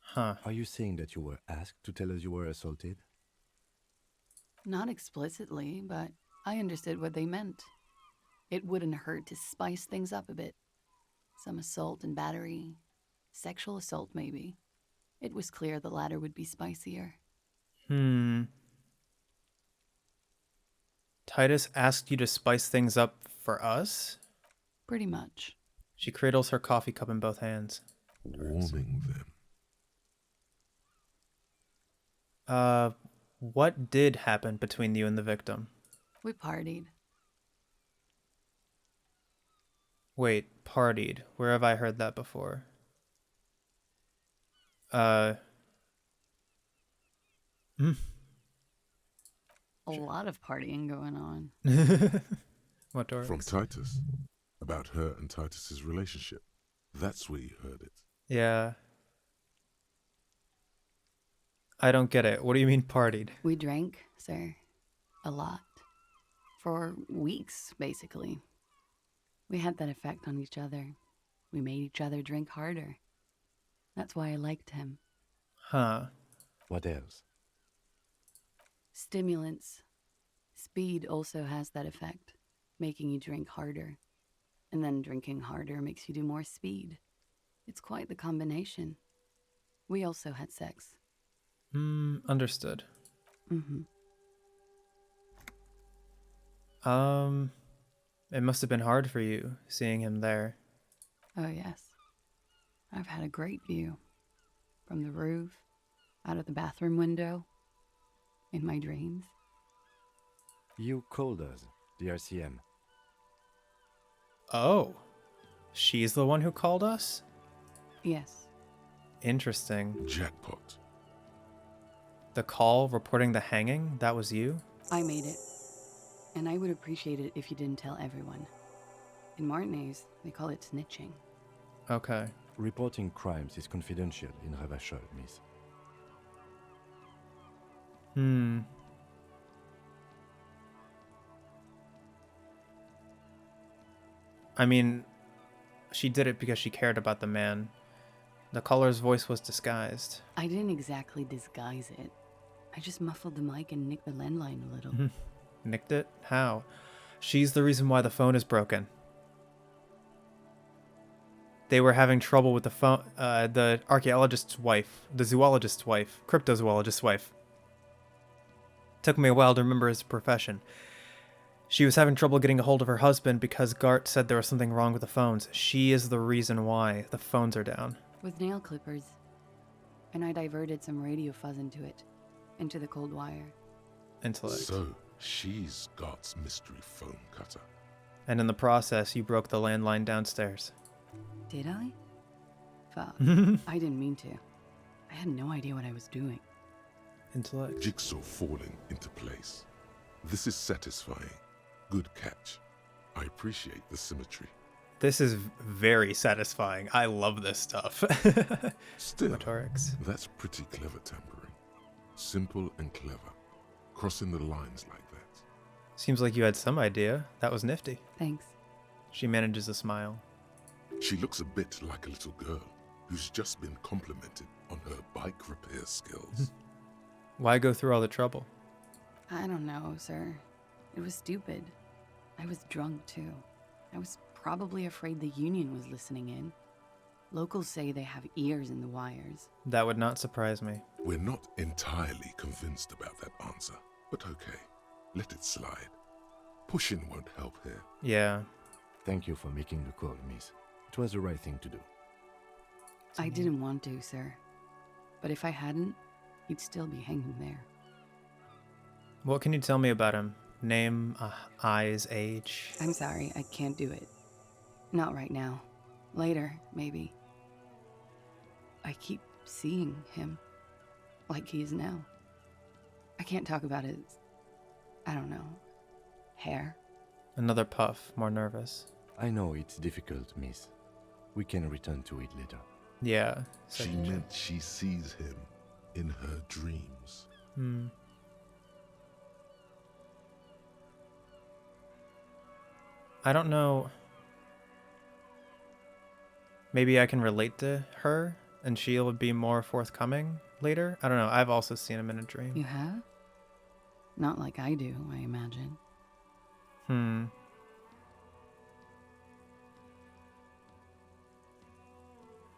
Huh. Are you saying that you were asked to tell us you were assaulted? Not explicitly, but I understood what they meant. It wouldn't hurt to spice things up a bit. Some assault and battery. Sexual assault, maybe. It was clear the latter would be spicier. Titus asked you to spice things up for us? Pretty much. She cradles her coffee cup in both hands. Warming them. What did happen between you and the victim? We partied. Wait, partied. Where have I heard that before? A lot of partying going on. What door? From Titus. About her and Titus's relationship. That's where you heard it. Yeah. I don't get it. What do you mean partied? We drank, sir. A lot. For weeks, basically. We had that effect on each other. We made each other drink harder. That's why I liked him. Huh. What else? Stimulants. Speed also has that effect, making you drink harder. And then drinking harder makes you do more speed. It's quite the combination. We also had sex. Understood. It must have been hard for you, seeing him there. Oh, yes. I've had a great view. From the roof, out of the bathroom window, in my dreams. You called us, the RCM. Oh. She's the one who called us? Yes. Interesting. Jackpot. The call reporting the hanging, that was you? I made it. And I would appreciate it if you didn't tell everyone. In Martinez, they call it snitching. Okay. Reporting crimes is confidential in Ravachol, miss. I mean, she did it because she cared about the man. The caller's voice was disguised. I didn't exactly disguise it. I just muffled the mic and nicked the landline a little. Nicked it? How? She's the reason why the phone is broken. They were having trouble with the phone, the archaeologist's wife, the zoologist's wife, cryptozoologist's wife. Took me a while to remember his profession. She was having trouble getting a hold of her husband because Gart said there was something wrong with the phones. She is the reason why the phones are down. With nail clippers. And I diverted some radio fuzz into the cold wire. Intellect. So, she's Gart's mystery phone cutter. And in the process, you broke the landline downstairs. Did I? Fuck. I didn't mean to. I had no idea what I was doing. Intellect. Jigsaw falling into place. This is satisfying. Good catch. I appreciate the symmetry. This is very satisfying. I love this stuff. Still, Motorics. That's pretty clever tampering. Simple and clever. Crossing the lines like that. Seems like you had some idea. That was nifty. Thanks. She manages a smile. She looks a bit like a little girl who's just been complimented on her bike repair skills. Why go through all the trouble? I don't know, sir. It was stupid. I was drunk, too. I was probably afraid the union was listening in. Locals say they have ears in the wires. That would not surprise me. We're not entirely convinced about that answer, but okay. Let it slide. Pushing won't help here. Yeah. Thank you for making the call, miss. It was the right thing to do. I didn't want to, sir. But if I hadn't, he'd still be hanging there. What can you tell me about him? Name, eyes, age? I'm sorry, I can't do it. Not right now. Later, maybe. I keep seeing him. Like he is now. I can't talk about his... I don't know. Hair. Another puff, more nervous. I know it's difficult, miss. We can return to it later. Yeah. She meant she sees him in her dreams. I don't know. Maybe I can relate to her and she would be more forthcoming later. I don't know. I've also seen him in a dream. You have? Not like I do, I imagine.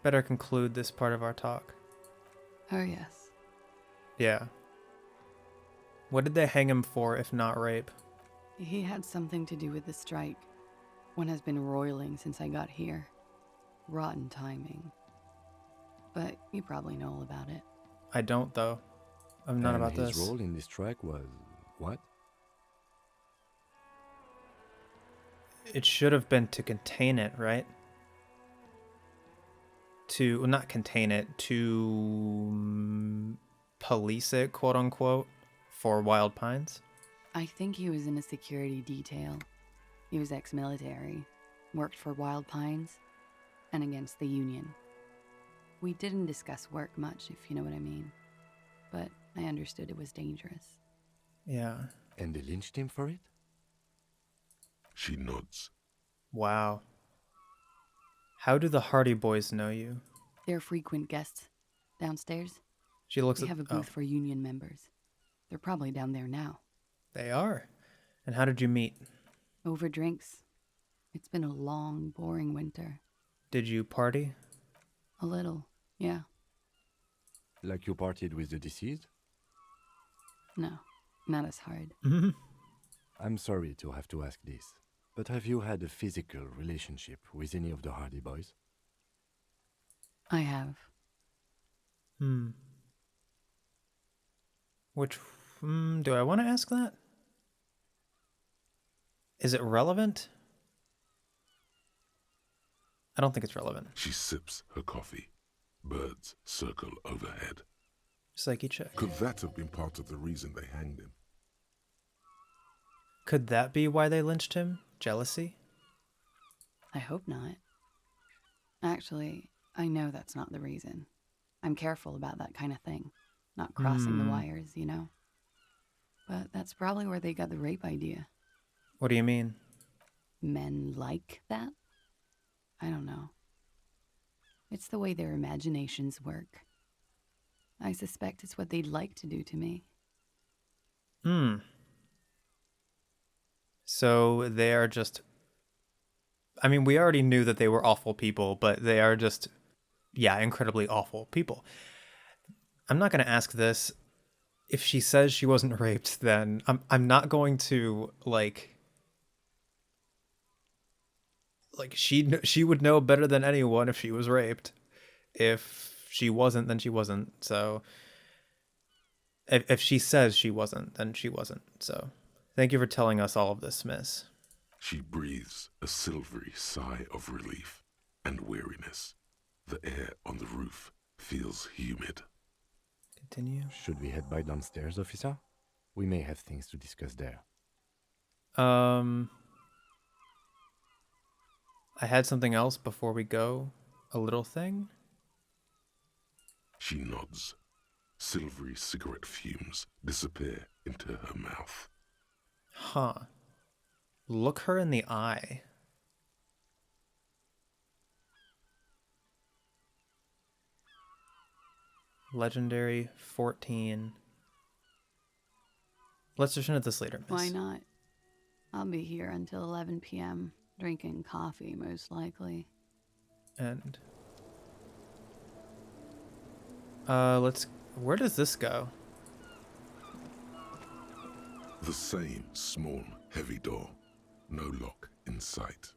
Better conclude this part of our talk. Oh, yes. Yeah. What did they hang him for if not rape? He had something to do with the strike. One has been roiling since I got here. Rotten timing. But you probably know all about it. I don't, though. I'm not about this. His role in this strike was what? It should have been to contain it, right? To, well, not contain it, to police it, quote unquote, for Wild Pines. I think he was in a security detail. He was ex-military, worked for Wild Pines, and against the Union. We didn't discuss work much, if you know what I mean. But I understood it was dangerous. Yeah. And they lynched him for it? She nods. Wow. How do the Hardy Boys know you? They're frequent guests downstairs. She looks they at... have a booth for Union members. They're probably down there now. They are. And how did you meet? Over drinks. It's been a long, boring winter. Did you party? A little, yeah. Like you partied with the deceased? No, not as hard. I'm sorry to have to ask this, but have you had a physical relationship with any of the Hardy Boys? I have. Which, do I want to ask that? Is it relevant? I don't think it's relevant. She sips her coffee. Birds circle overhead. Psyche check. Could that have been part of the reason they hanged him? Could that be why they lynched him? Jealousy? I hope not. Actually, I know that's not the reason. I'm careful about that kind of thing. Not crossing the wires, you know? But that's probably where they got the rape idea. What do you mean? Men like that? I don't know. It's the way their imaginations work. I suspect it's what they'd like to do to me. So they are just... I mean, we already knew that they were awful people, but they are just, yeah, incredibly awful people. I'm not going to ask this. If she says she wasn't raped, then I'm not going to, like she would know better than anyone if she was raped. If she wasn't, then she wasn't. So if she says she wasn't, then she wasn't. So thank you for telling us all of this, miss. She breathes a silvery sigh of relief and weariness. The air on the roof feels humid. Continue. Should we head by downstairs, officer? We may have things to discuss there. I had something else before we go. A little thing? She nods. Silvery cigarette fumes disappear into her mouth. Huh. Look her in the eye. Legendary 14. Let's just finish this later, miss. Why not? I'll be here until 11 p.m. drinking coffee, most likely. And where does this go? The same small, heavy door. No lock in sight.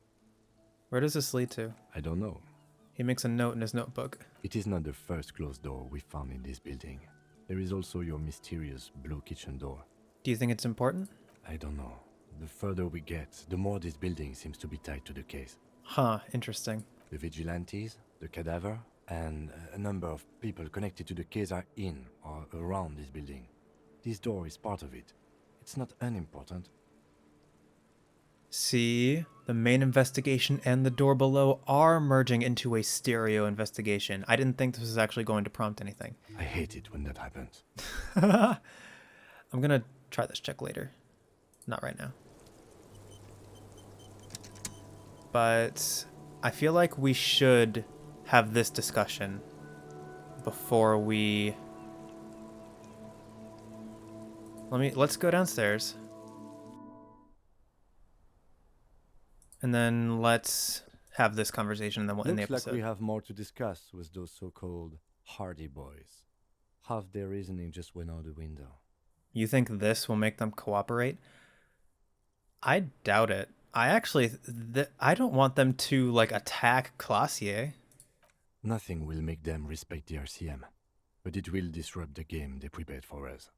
Where does this lead to? I don't know. He makes a note in his notebook. It is not the first closed door we found in this building. There is also your mysterious blue kitchen door. Do you think it's important? I don't know. The further we get, the more this building seems to be tied to the case. Huh, interesting. The vigilantes, the cadaver, and a number of people connected to the case are in or around this building. This door is part of it. It's not unimportant. See, the main investigation and the door below are merging into a stereo investigation. I didn't think this was actually going to prompt anything. I hate it when that happens. I'm gonna try this check later. Not right now. But I feel like we should have this discussion before we... Let's go downstairs. And then let's have this conversation and then we'll end the Looks episode. like we have more to discuss with those so-called Hardy Boys. Half their reasoning just went out the window. You think this will make them cooperate? I doubt it. I actually... I don't want them to, like, attack Klaasje. Nothing will make them respect the RCM, but it will disrupt the game they prepared for us.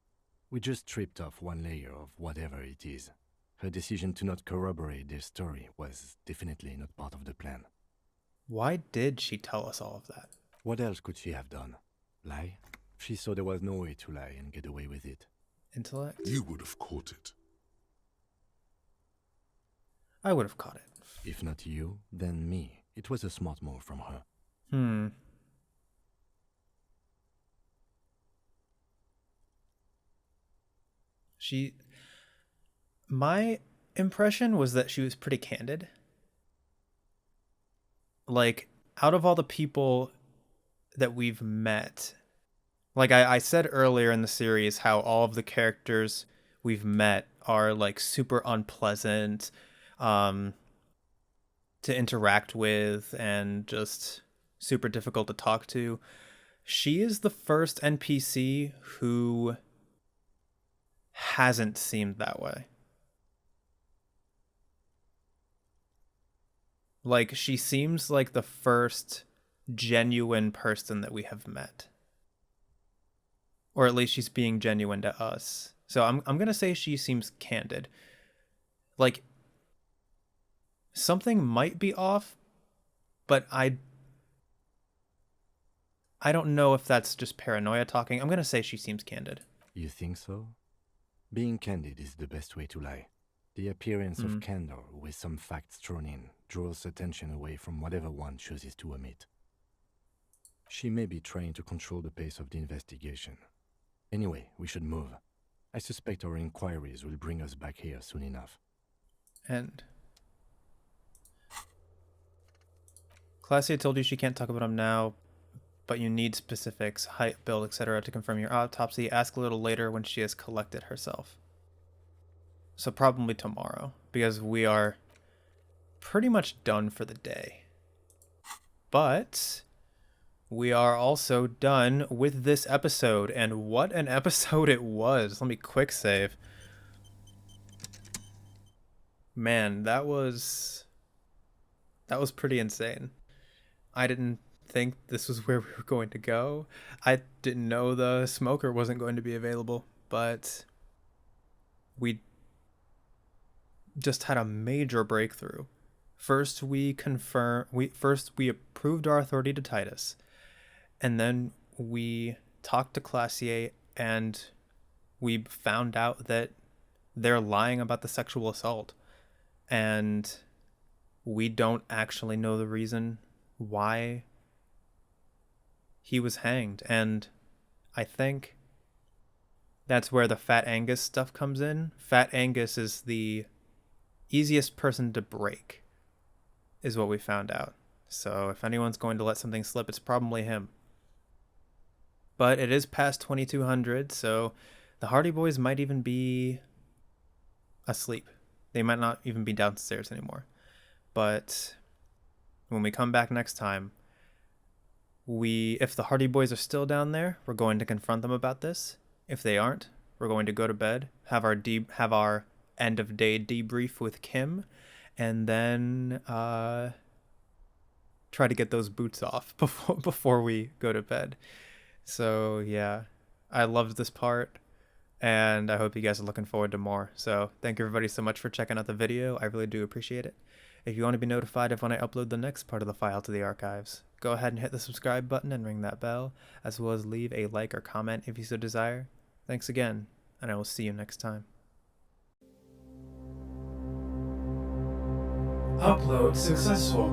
We just stripped off one layer of whatever it is. Her decision to not corroborate their story was definitely not part of the plan. Why did she tell us all of that? What else could she have done? Lie? She saw there was no way to lie and get away with it. Intellect? You would have caught it. I would have caught it. If not you, then me. It was a smart move from her. My impression was that she was pretty candid. Like, out of all the people that we've met, like I said earlier in the series how all of the characters we've met are like super unpleasant to interact with and just super difficult to talk to. She is the first NPC who hasn't seemed that way. Like, she seems like the first genuine person that we have met. Or at least she's being genuine to us. So I'm going to say she seems candid. Like, something might be off, but I don't know if that's just paranoia talking. I'm going to say she seems candid. You think so? Being candid is the best way to lie. The appearance of candor with some facts thrown in draws attention away from whatever one chooses to omit. She may be trying to control the pace of the investigation. Anyway, we should move. I suspect our inquiries will bring us back here soon enough. And Klaasje told you she can't talk about them now, but you need specifics, height, build, etc. to confirm your autopsy. Ask a little later when she has collected herself. So probably tomorrow, because we are pretty much done for the day. But we are also done with this episode, and what an episode it was. Let me quick save. Man, that was pretty insane. I didn't think this was where we were going to go. I didn't know the smoker wasn't going to be available, but we just had a major breakthrough. First we approved our authority to Titus, and then we talked to Klaasje and we found out that they're lying about the sexual assault, and we don't actually know the reason why he was hanged. And I think that's where the Fat Angus stuff comes in. Fat Angus is the easiest person to break, is what we found out. So if anyone's going to let something slip, it's probably him. But it is past 2200, so the Hardy Boys might even be asleep. They might not even be downstairs anymore. But when we come back next time, if the Hardy Boys are still down there, we're going to confront them about this. If they aren't, we're going to go to bed, have our end of day debrief with Kim, and then try to get those boots off before we go to bed. So yeah, I loved this part, and I hope you guys are looking forward to more. So thank you everybody so much for checking out the video. I really do appreciate it. If you want to be notified of when I upload the next part of the file to the archives, go ahead and hit the subscribe button and ring that bell, as well as leave a like or comment if you so desire. Thanks again, and I will see you next time. Upload successful.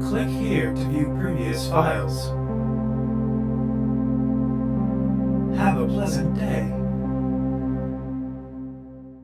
Click here to view previous files. Have a pleasant day.